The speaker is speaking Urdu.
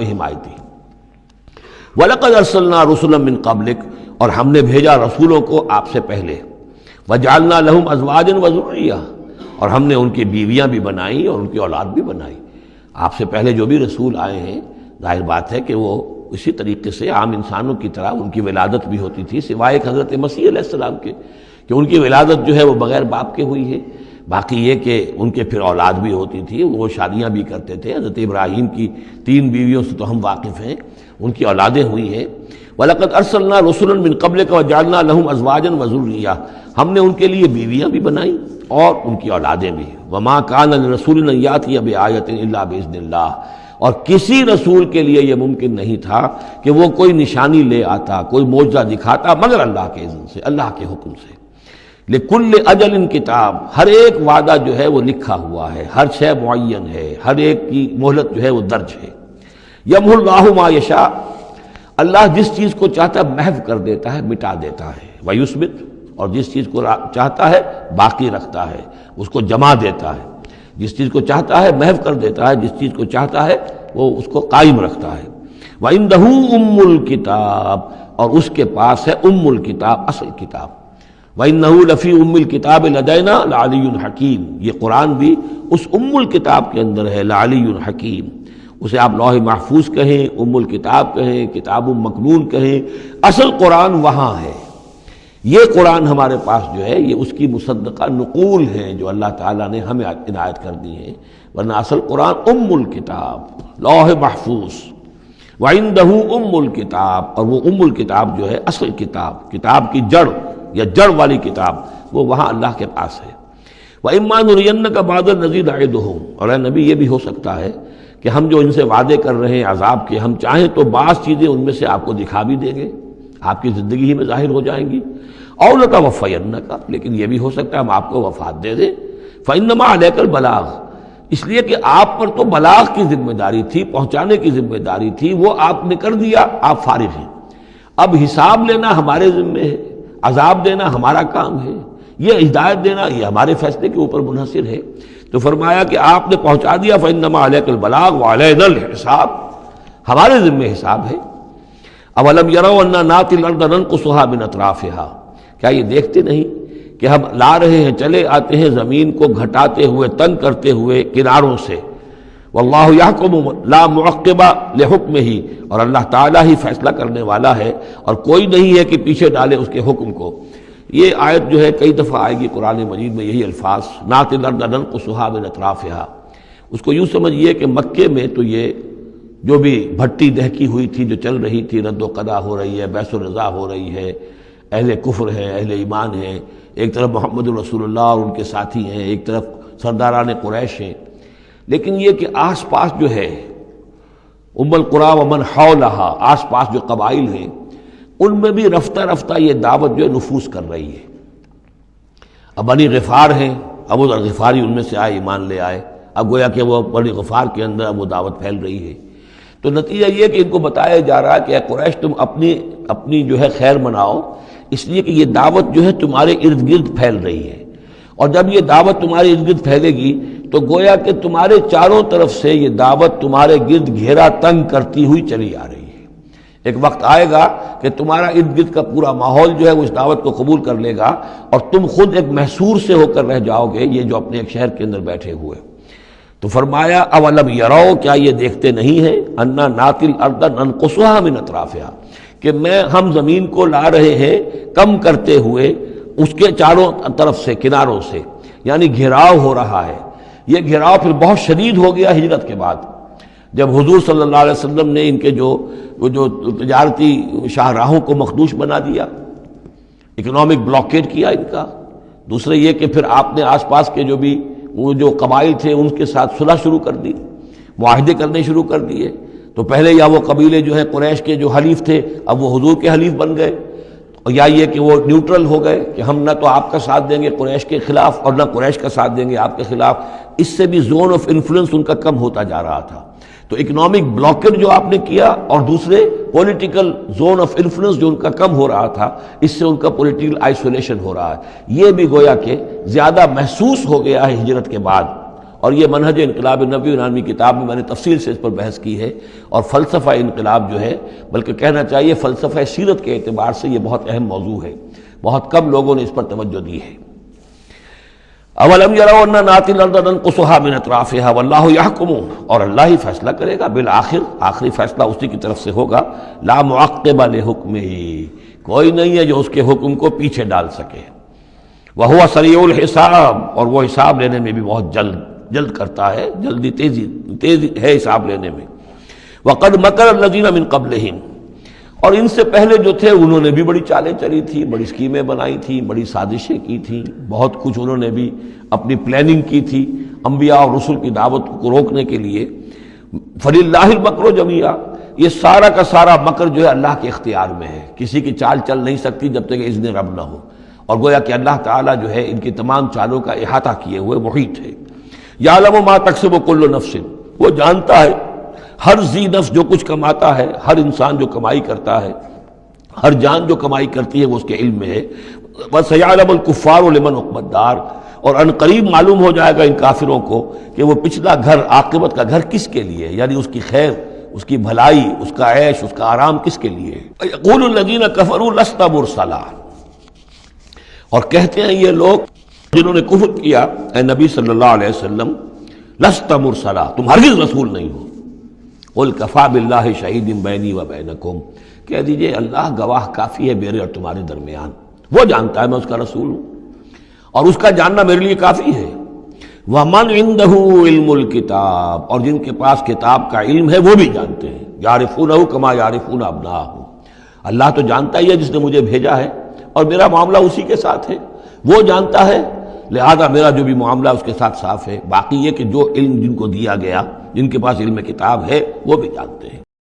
حمایتی۔ وَلَقَدْ أَرْسَلْنَا رُسُلًا مِّن قَبْلِكَ، اور ہم نے بھیجا رسولوں کو آپ سے پہلے۔ وَجَعَلْنَا لَهُمْ أَزْوَاجًا وَذُرِّيَّةً، اور ہم نے ان کی بیویاں بھی بنائیں اور ان کی اولاد بھی بنائی۔ آپ سے پہلے جو بھی رسول آئے ہیں، ظاہر بات ہے کہ وہ اسی طریقے سے عام انسانوں کی طرح ان کی ولادت بھی ہوتی تھی، سوائے ایک حضرت مسیح علیہ السلام کے کہ ان کی ولادت جو ہے وہ بغیر باپ کے ہوئی ہے۔ باقی یہ کہ ان کے پھر اولاد بھی ہوتی تھی، وہ شادیاں بھی کرتے تھے۔ حضرت ابراہیم کی 3 بیویوں سے تو ہم واقف ہیں، ان کی اولادیں ہوئی ہیں۔ وَلَقَدْ أَرْسَلْنَا رُسُلًا مِّن قَبْلِكَ وَجَعَلْنَا لَهُمْ أَزْوَاجًا وَذُرِّيَّةً، ہم نے ان کے لیے بیویاں بھی بنائیں اور ان کی اولادیں بھی۔ وَمَا كَانَ لِرَسُولٍ أَن يَأْتِيَ بِآيَةٍ إِلَّا بِإِذْنِ اللَّهِ، اور کسی رسول کے لیے یہ ممکن نہیں تھا کہ وہ کوئی نشانی لے آتا، کوئی معجزہ دکھاتا، مگر اللہ کے اذن سے، اللہ کے حکم سے۔ لِكُلِّ أَجَلٍ کتاب، ہر ایک وعدہ جو ہے وہ لکھا ہوا ہے، ہر شے معین ہے، ہر ایک کی مہلت جو ہے وہ درج ہے۔ یمحو اللہ ما یشاء، اللہ جس چیز کو چاہتا ہے محو کر دیتا ہے، مٹا دیتا ہے۔ ویثبت، اور جس چیز کو چاہتا ہے باقی رکھتا ہے، اس کو جمع دیتا ہے۔ جس چیز کو چاہتا ہے محو کر دیتا ہے، جس چیز کو چاہتا ہے وہ اس کو قائم رکھتا ہے۔ وَعِندَهُ أُمُّ الْكِتَابِ، اور اس کے پاس ہے ام الکتاب، اصل کتاب۔ وَإِنَّهُ لَفِي أُمِّ الْكِتَابِ لَدَيْنَا لَعَلِيٌّ حَكِيمٌ، یہ قرآن بھی اس ام الکتاب کے اندر ہے، لَعَلِيٌّ حَكِيمٌ۔ اسے آپ لوح محفوظ کہیں، ام الکتاب کہیں، کتاب مکنون کہیں، اصل قرآن وہاں ہے۔ یہ قرآن ہمارے پاس جو ہے یہ اس کی مصدقہ نقول ہیں جو اللہ تعالیٰ نے ہمیں عنایت کر دی ہیں، ورنہ اصل قرآن ام الکتاب، لوح محفوظ۔ وَعِندَهُ أُمُّ الْكِتَابِ، اور وہ ام الکتاب جو ہے اصل کتاب، کتاب کی جڑ یا جڑ والی کتاب، وہ وہاں اللہ کے پاس ہے۔ وَإِمَّا نُرِيَنَّكَ بَعْضَ الَّذِي نَعِدُهُمْ، اور اے نبی یہ بھی ہو سکتا ہے کہ ہم جو ان سے وعدے کر رہے ہیں عذاب کے، ہم چاہیں تو بعض چیزیں ان میں سے آپ کو دکھا بھی دیں گے، آپ کی زندگی ہی میں ظاہر ہو جائیں گی۔ أَوْ لَتَوَفَّيَنَّكَ، لیکن یہ بھی ہو سکتا ہے ہم آپ کو وفات دے دیں۔ فَإِنَّمَا عَلَيْكَ الْبَلَاغُ، اس لیے کہ آپ پر تو بلاغ کی ذمہ داری تھی، پہنچانے کی ذمہ داری تھی، وہ آپ نے کر دیا، آپ فارغ ہیں۔ اب حساب لینا ہمارے ذمے ہے، عذاب دینا ہمارا کام ہے، یہ ہدایت دینا یہ ہمارے فیصلے کے اوپر منحصر ہے۔ تو فرمایا کہ آپ نے پہنچا دیا، فَإِنَّمَا عَلَيْكَ الْبَلَاغُ وَعَلَيْنَا الْحِسَابُ، ہمارے ذمے حساب ہے۔ أَوَلَمْ يَرَوْا أَنَّا نَأْتِي الْأَرْضَ نَنْقُصُهَا مِنْ أَطْرَافِهَا، کیا یہ دیکھتے نہیں کہ ہم لا رہے ہیں، چلے آتے ہیں زمین کو گھٹاتے ہوئے، تنگ کرتے ہوئے کناروں سے۔ واللہ یحکم لا معقب لحکمہ، اور اللہ تعالیٰ ہی فیصلہ کرنے والا ہے اور کوئی نہیں ہے کہ پیچھے ڈالے اس کے حکم کو۔ یہ آیت جو ہے کئی دفعہ آئے گی قرآن مجید میں، یہی الفاظ، نَأْتِي الْأَرْضَ نَنْقُصُهَا مِنْ أَطْرَافِهَا۔ اس کو یوں سمجھیے کہ مکے میں تو یہ جو بھی بھٹی دہکی ہوئی تھی، جو چل رہی تھی، رد و قضا ہو رہی ہے، بیس و رضا ہو رہی ہے، اہل کفر ہیں، اہل ایمان ہیں، ایک طرف محمد رسول اللہ اور ان کے ساتھی ہیں، ایک طرف سرداران قریش ہیں، لیکن یہ کہ آس پاس جو ہے ام القریٰ ومن حولہا، آس پاس جو قبائل ہیں، ان میں بھی رفتہ رفتہ یہ دعوت جو ہے نفوذ کر رہی ہے۔ اب بنی غفار ہیں، ابو ذر غفاری ان میں سے آئے، ایمان لے آئے، اب گویا کہ وہ بنی غفار کے اندر اب وہ دعوت پھیل رہی ہے۔ تو نتیجہ یہ کہ ان کو بتایا جا رہا ہے کہ اے قریش تم اپنی جو ہے خیر مناؤ، اس لیے کہ یہ دعوت جو ہے تمہارے ارد گرد پھیل رہی ہے، اور جب یہ دعوت تمہارے ارد گرد پھیلے گی تو گویا کہ تمہارے چاروں طرف سے یہ دعوت تمہارے گرد گھیرا تنگ کرتی ہوئی چلی آ رہی ہے۔ ایک وقت آئے گا کہ تمہارا ارد گرد کا پورا ماحول جو ہے وہ اس دعوت کو قبول کر لے گا، اور تم خود ایک محصور سے ہو کر رہ جاؤ گے، یہ جو اپنے ایک شہر کے اندر بیٹھے ہوئے۔ تو فرمایا اولم یروا، کیا یہ دیکھتے نہیں ہیں، انا ناتی الارض ننقصها من اطرافها، کہ ہم زمین کو لا رہے ہیں کم کرتے ہوئے اس کے چاروں طرف سے، کناروں سے، یعنی گھیراؤ ہو رہا ہے۔ یہ گھیراؤ پھر بہت شدید ہو گیا ہجرت کے بعد، جب حضور صلی اللہ علیہ وسلم نے ان کے جو تجارتی شاہراہوں کو مخدوش بنا دیا، اکنامک بلاکیڈ کیا ان کا۔ دوسرے یہ کہ پھر آپ نے آس پاس کے جو بھی وہ جو قبائل تھے ان کے ساتھ صلح شروع کر دی، معاہدے کرنے شروع کر دیے۔ تو پہلے یا وہ قبیلے جو ہے قریش کے جو حلیف تھے اب وہ حضور کے حلیف بن گئے، اور یا یہ کہ وہ نیوٹرل ہو گئے کہ ہم نہ تو آپ کا ساتھ دیں گے قریش کے خلاف اور نہ قریش کا ساتھ دیں گے آپ کے خلاف۔ اس سے بھی زون آف انفلوئنس ان کا کم ہوتا جا رہا تھا۔ تو اکنامک بلاکیڈ جو آپ نے کیا، اور دوسرے پولیٹیکل زون آف انفلوئنس جو ان کا کم ہو رہا تھا، اس سے ان کا پولیٹیکل آئسولیشن ہو رہا ہے۔ یہ بھی گویا کہ زیادہ محسوس ہو گیا ہے ہجرت کے بعد، اور یہ منہج انقلاب نبوی نامی کتاب میں میں نے تفصیل سے اس پر بحث کی ہے، اور فلسفہ انقلاب جو ہے، بلکہ کہنا چاہیے فلسفہ سیرت کے اعتبار سے یہ بہت اہم موضوع ہے، بہت کم لوگوں نے اس پر توجہ دی ہے۔ اولم یروا انا ناتی الارض ننقصها من اطرافها واللہ یحکم، اور اللہ ہی فیصلہ کرے گا، بالآخر آخری فیصلہ اسی کی طرف سے ہوگا، لا معقب لحکمہ، کوئی نہیں ہے جو اس کے حکم کو پیچھے ڈال سکے، وہو سریع الحساب، اور وہ حساب لینے میں بھی بہت جلد کرتا ہے، جلدی تیزی ہے حساب لینے میں۔ وقد مکر الذین من قبلہم، اور ان سے پہلے جو تھے انہوں نے بھی بڑی چالیں چلی تھی، بڑی اسکیمیں بنائی تھیں، بڑی سازشیں کی تھیں، بہت کچھ انہوں نے بھی اپنی پلاننگ کی تھی انبیاء اور رسل کی دعوت کو روکنے کے لیے۔ فللہ المکر جمیعا، یہ سارا کا سارا مکر جو ہے اللہ کے اختیار میں ہے، کسی کی چال چل نہیں سکتی جب تک اذن رب نہ ہو، اور گویا کہ اللہ تعالیٰ جو ہے ان کی تمام چالوں کا احاطہ کیے ہوئے محیط ہے۔ یعلم ما تکسب کل نفس، وہ جانتا ہے ہر ذی نفس جو کچھ کماتا ہے، ہر انسان جو کمائی کرتا ہے، ہر جان جو کمائی کرتی ہے وہ اس کے علم میں ہے۔ وَسَيَعْلَمُ الْكُفَّارُ لِمَنْ عُقْبَى الدَّارِ، اور ان قریب معلوم ہو جائے گا ان کافروں کو کہ وہ پچھلا گھر، عاقبت کا گھر کس کے لیے، یعنی اس کی خیر، اس کی بھلائی، اس کا عیش، اس کا آرام کس کے لیے۔ يَقُولُ الَّذِينَ كَفَرُوا لَسْتَ مُرْسَلًا، اور کہتے ہیں یہ لوگ جنہوں نے کفر کیا، اے نبی صلی اللہ علیہ وسلم، لست مرسلا، تم ہرگز رسول نہیں ہو۔ قل کفا باللہ شہید بینی و بینکم، کہہ دیجئے اللہ گواہ کافی ہے میرے اور تمہارے درمیان، وہ جانتا ہے میں اس کا رسول ہوں، اور اس کا جاننا میرے لیے کافی ہے۔ وَمَنْ عِنْدَهُ عِلْمُ الْكِتَابِ، اور جن کے پاس کتاب کا علم ہے وہ بھی جانتے ہیں، يَعْرِفُونَهُ كَمَا يَعْرِفُونَ أَبْنَاءَهُمْ، اللہ تو جانتا ہی ہے جس نے مجھے بھیجا ہے، اور میرا معاملہ اسی کے ساتھ ہے، وہ جانتا ہے، لہذا میرا جو بھی معاملہ اس کے ساتھ صاف ہے۔ باقی یہ کہ جو علم جن کو دیا گیا، جن کے پاس علم کتاب ہے، وہ بھی جانتے ہیں۔